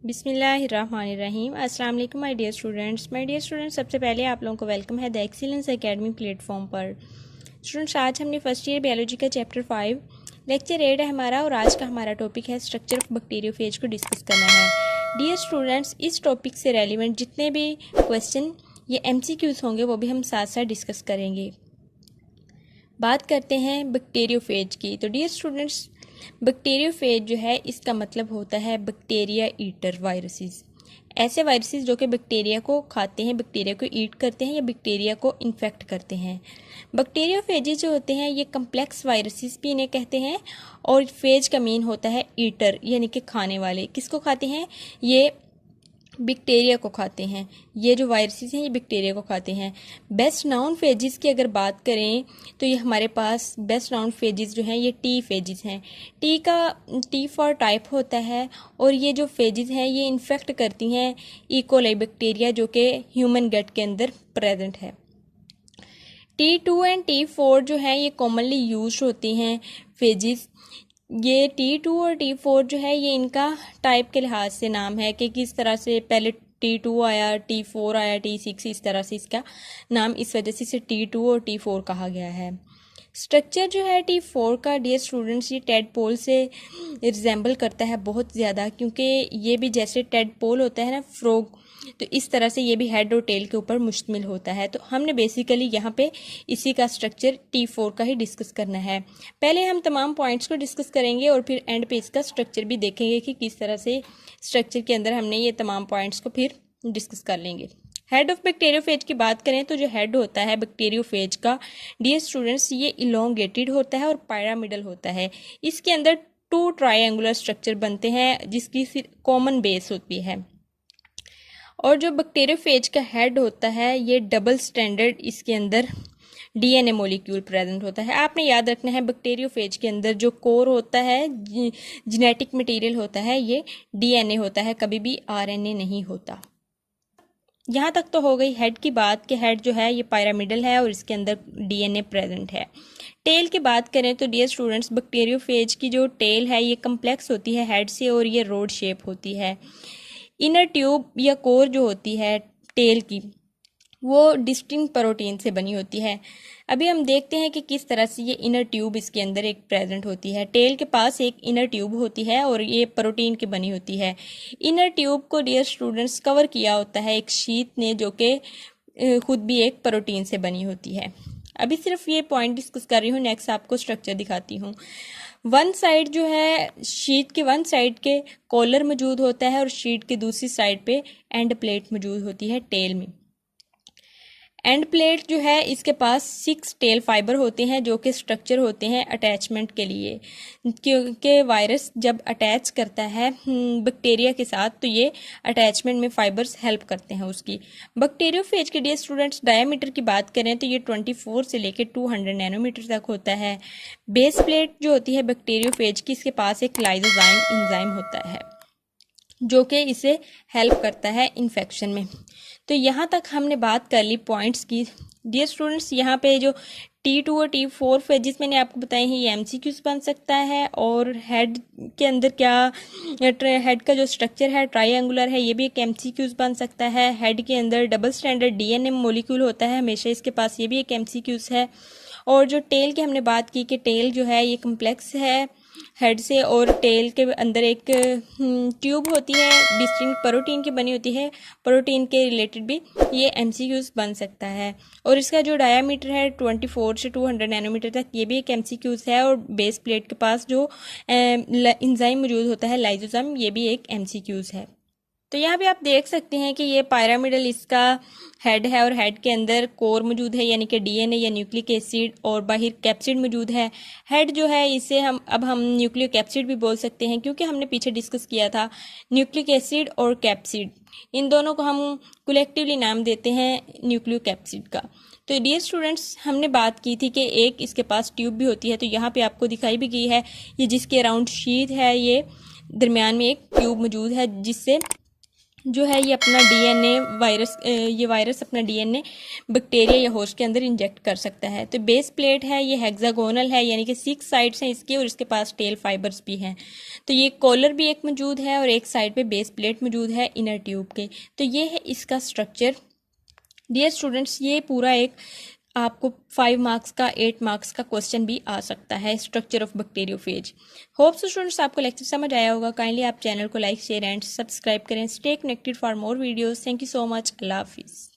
बिस्मिल्लाहिर्रहमानिर्रहीम। अस्सलाम वालेकुम माय डियर स्टूडेंट्स। सबसे पहले आप लोगों को वेलकम है द एक्सीलेंस एकेडमी प्लेटफॉर्म पर। स्टूडेंट्स, आज हमने फर्स्ट ईयर बायोलॉजी का चैप्टर 5 लेक्चर 8 है हमारा, और आज का हमारा टॉपिक है स्ट्रक्चर ऑफ बैक्टीरियोफेज को डिस्कस करना है। डियर स्टूडेंट्स, इस टॉपिक से रेलिवेंट जितने भी क्वेश्चन ये MCQs होंगे वो भी हम साथ साथ डिस्कस करेंगे। बात करते हैं बैक्टीरियोफेज की। तो डियर स्टूडेंट्स, बैक्टीरियोफेज जो है इसका मतलब होता है बैक्टीरिया ईटर वायरसेस। ऐसे वायरसेस जो कि बैक्टीरिया को खाते हैं, बैक्टीरिया को ईट करते हैं या बैक्टीरिया को इन्फेक्ट करते हैं। बैक्टीरियोफेजेस जो होते हैं ये कम्प्लेक्स वायरसेस भी इन्हें कहते हैं, और फेज का मीन होता है ईटर, यानी कि खाने वाले। किसको खाते हैं? ये बैक्टीरिया को खाते हैं। ये जो वायरसेस हैं ये बैक्टीरिया को खाते हैं। बेस्ट नाउन फेजेस की अगर बात करें तो ये हमारे पास बेस्ट नाउन फेजेस जो हैं ये टी फेजेस हैं। टी फॉर टाइप होता है, और ये जो फेजेस हैं ये इन्फेक्ट करती हैं इकोलाई बैक्टीरिया जो कि ह्यूमन गट के अंदर प्रेजेंट है। T2 एंड T4 जो है ये कॉमनली यूज होती हैं फेजेस। ये T2 और T4 जो है ये इनका टाइप के लिहाज से नाम है कि किस तरह से पहले T2 आया, T4 आया, T6, इस तरह से इसका नाम, इस वजह से इसे T2 और T4 कहा गया है। स्ट्रक्चर जो है T4 का डियर स्टूडेंट्स ये टेडपोल से रिजेंबल करता है बहुत ज़्यादा, क्योंकि ये भी जैसे टेडपोल होता है ना फ्रॉग, तो इस तरह से ये भी हेड और टेल के ऊपर मुश्तमिल होता है। तो हमने बेसिकली यहाँ पे इसी का स्ट्रक्चर T4 का ही डिस्कस करना है। पहले हम तमाम पॉइंट्स को डिस्कस करेंगे और फिर एंड पे इसका स्ट्रक्चर भी देखेंगे कि किस तरह से स्ट्रक्चर के अंदर हमने ये तमाम पॉइंट्स को फिर डिस्कस कर लेंगे। हेड ऑफ बैक्टीरियोफेज की बात करें तो जो हेड होता है बैक्टीरियोफेज का डियर स्टूडेंट्स ये इलोंगेटेड होता है और पिरामिडल होता है। इसके अंदर 2 ट्रायंगुलर स्ट्रक्चर बनते हैं जिसकी कॉमन बेस होती है। और जो बैक्टीरियोफेज का हेड होता है ये डबल स्टैंडर्ड, इसके अंदर DNA मॉलिक्यूल प्रेजेंट होता है। आपने याद रखना है बैक्टीरियोफेज के अंदर जो कोर होता है, जेनेटिक मटेरियल होता है, ये DNA होता है, कभी भी RNA नहीं होता। यहाँ तक तो हो गई हेड की बात कि हेड जो है ये पिरामिडल है और इसके अंदर DNA प्रेजेंट है। टेल की बात करें तो डियर स्टूडेंट्स बैक्टीरियोफेज की जो टेल है ये कम्प्लेक्स होती है हेड से, और ये रोड शेप होती है। इनर ट्यूब या कोर जो होती है टेल की वो डिस्टिंक्ट प्रोटीन से बनी होती है। अभी हम देखते हैं कि किस तरह से ये इनर ट्यूब इसके अंदर एक प्रेजेंट होती है। टेल के पास एक इनर ट्यूब होती है और ये प्रोटीन की बनी होती है। इनर ट्यूब को डियर स्टूडेंट्स कवर किया होता है एक शीट ने जो कि खुद भी एक प्रोटीन से बनी होती है। अभी सिर्फ ये पॉइंट डिस्कस कर रही हूँ, नेक्स्ट आपको स्ट्रक्चर दिखाती हूँ। वन साइड जो है शीट के वन साइड के कॉलर मौजूद होता है और शीट के दूसरी साइड पे एंड प्लेट मौजूद होती है टेल में। एंड प्लेट जो है इसके पास 6 टेल फाइबर होते हैं जो कि स्ट्रक्चर होते हैं अटैचमेंट के लिए, क्योंकि वायरस जब अटैच करता है बैक्टीरिया के साथ तो ये अटैचमेंट में फाइबर्स हेल्प करते हैं उसकी। बैक्टीरियोफेज के डियर स्टूडेंट्स डायमीटर की बात करें तो ये 24 से लेकर 200 नैनोमीटर तक होता है। बेस प्लेट जो होती है बैक्टीरियोफेज की, इसके पास एक लाइसोजाइम एंजाइम होता है जो कि इसे हेल्प करता है इन्फेक्शन में। तो यहाँ तक हमने बात कर ली पॉइंट्स की। डियर स्टूडेंट्स, यहाँ पे जो T2 और T4 फेजेस मैंने आपको बताए हैं ये MCQs बन सकता है, और हेड के अंदर क्या, हेड का जो स्ट्रक्चर है ट्रायंगुलर है, ये भी एक MCQs बन सकता है। हेड के अंदर डबल स्टैंडर्ड DNA मॉलिक्यूल होता है हमेशा इसके पास, ये भी एक MCQs है। और जो टेल की हमने बात की कि टेल जो है ये कम्प्लेक्स है हेड से, और टेल के अंदर एक ट्यूब होती है डिस्टिंक्ट प्रोटीन की बनी होती है, प्रोटीन के रिलेटेड भी ये MCQs बन सकता है। और इसका जो डायामीटर है 24 से 200 नैनोमीटर तक, ये भी एक MCQs है। और बेस प्लेट के पास जो एंजाइम मौजूद होता है लाइसोजाइम, ये भी एक MCQs है। तो यहाँ पे आप देख सकते हैं कि ये पिरामिडल इसका हेड है, और हेड के अंदर कोर मौजूद है यानी कि DNA या न्यूक्लिक एसिड, और बाहर कैप्सिड मौजूद है। हेड जो है इसे हम न्यूक्लिक कैप्सिड भी बोल सकते हैं, क्योंकि हमने पीछे डिस्कस किया था न्यूक्लिक एसिड और कैप्सिड, इन दोनों को हम कलेक्टिवली नाम देते हैं न्यूक्लिक कैप्सिड का। तो डियर स्टूडेंट्स, हमने बात की थी कि एक इसके पास ट्यूब भी होती है, तो यहाँ पे आपको दिखाई भी गई है ये जिसके अराउंड शीट है, ये दरमियान में एक ट्यूब मौजूद है जिससे जो है ये अपना डीएनए ये वायरस अपना डीएनए बैक्टीरिया या होस्ट के अंदर इंजेक्ट कर सकता है। तो बेस प्लेट है ये हेक्सागोनल है, यानी कि 6 साइड्स हैं इसके और इसके पास टेल फाइबर्स भी हैं। तो ये कॉलर भी एक मौजूद है और एक साइड पे बेस प्लेट मौजूद है इनर ट्यूब के। तो ये है इसका स्ट्रक्चर। डियर स्टूडेंट्स, ये पूरा एक आपको 5 मार्क्स का 8 मार्क्स का क्वेश्चन भी आ सकता है, structure of bacteriophage. Hope so students आपको लेक्चर समझ आया होगा। काइंडली आप चैनल को लाइक शेयर एंड सब्सक्राइब करें। Stay connected for more videos. Thank you so much. अल्लाह हाफिज़।